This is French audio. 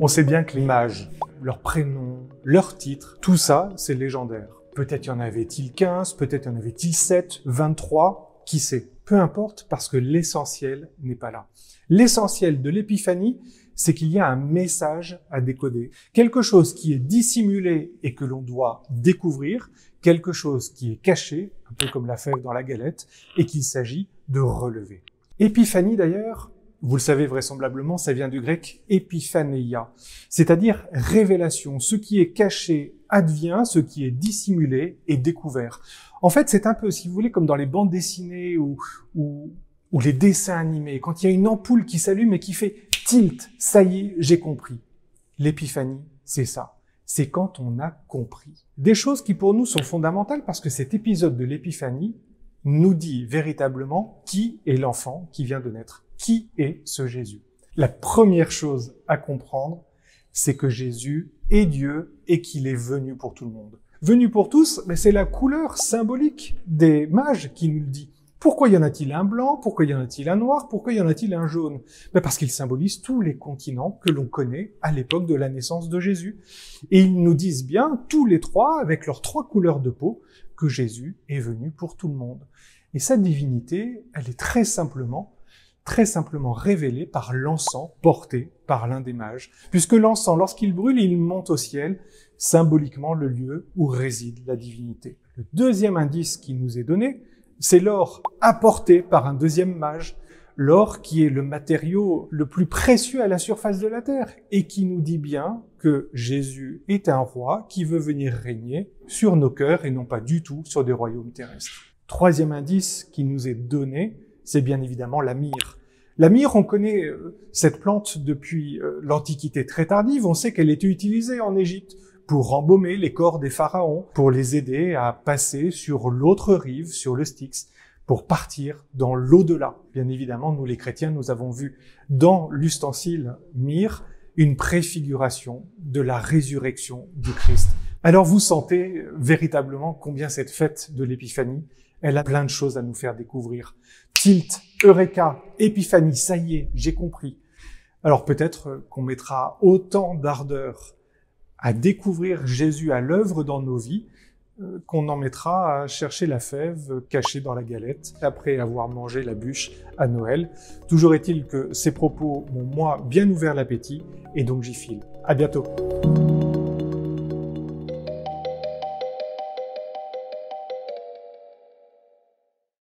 On sait bien que les mages, leur prénom, leur titre, tout ça, c'est légendaire. Peut-être y en avait-il 15, peut-être y en avait-il 7, 23, qui sait? Peu importe, parce que l'essentiel n'est pas là. L'essentiel de l'épiphanie, c'est qu'il y a un message à décoder. Quelque chose qui est dissimulé et que l'on doit découvrir, quelque chose qui est caché, un peu comme la fève dans la galette, et qu'il s'agit de relever. Épiphanie d'ailleurs, vous le savez vraisemblablement, ça vient du grec épiphanéia, c'est-à-dire révélation. Ce qui est caché advient, ce qui est dissimulé est découvert. En fait, c'est un peu, si vous voulez, comme dans les bandes dessinées ou les dessins animés, quand il y a une ampoule qui s'allume et qui fait tilt, ça y est, j'ai compris. L'épiphanie, c'est ça. C'est quand on a compris. Des choses qui pour nous sont fondamentales parce que cet épisode de l'épiphanie nous dit véritablement qui est l'enfant qui vient de naître. Qui est ce Jésus? La première chose à comprendre, c'est que Jésus est Dieu et qu'il est venu pour tout le monde. Venu pour tous, mais c'est la couleur symbolique des mages qui nous le dit. Pourquoi y en a-t-il un blanc? Pourquoi y en a-t-il un noir? Pourquoi y en a-t-il un jaune? Parce qu'ils symbolisent tous les continents que l'on connaît à l'époque de la naissance de Jésus. Et ils nous disent bien, tous les trois, avec leurs trois couleurs de peau, que Jésus est venu pour tout le monde. Et sa divinité, elle est très simplement révélée par l'encens porté par l'un des mages. Puisque l'encens, lorsqu'il brûle, il monte au ciel, symboliquement le lieu où réside la divinité. Le deuxième indice qui nous est donné, c'est l'or apporté par un deuxième mage, l'or qui est le matériau le plus précieux à la surface de la terre et qui nous dit bien que Jésus est un roi qui veut venir régner sur nos cœurs et non pas du tout sur des royaumes terrestres. Troisième indice qui nous est donné, c'est bien évidemment la myrrhe. La myrrhe, on connaît cette plante depuis l'Antiquité très tardive, on sait qu'elle était utilisée en Égypte pour embaumer les corps des pharaons, pour les aider à passer sur l'autre rive, sur le Styx, pour partir dans l'au-delà. Bien évidemment, nous les chrétiens, nous avons vu dans l'ustensile myrrhe une préfiguration de la résurrection du Christ. Alors vous sentez véritablement combien cette fête de l'Épiphanie, elle a plein de choses à nous faire découvrir. Tilt, Eureka, Épiphanie, ça y est, j'ai compris. Alors peut-être qu'on mettra autant d'ardeur à découvrir Jésus à l'œuvre dans nos vies, qu'on en mettra à chercher la fève cachée dans la galette après avoir mangé la bûche à Noël. Toujours est-il que ces propos m'ont, moi, bien ouvert l'appétit et donc j'y file. À bientôt.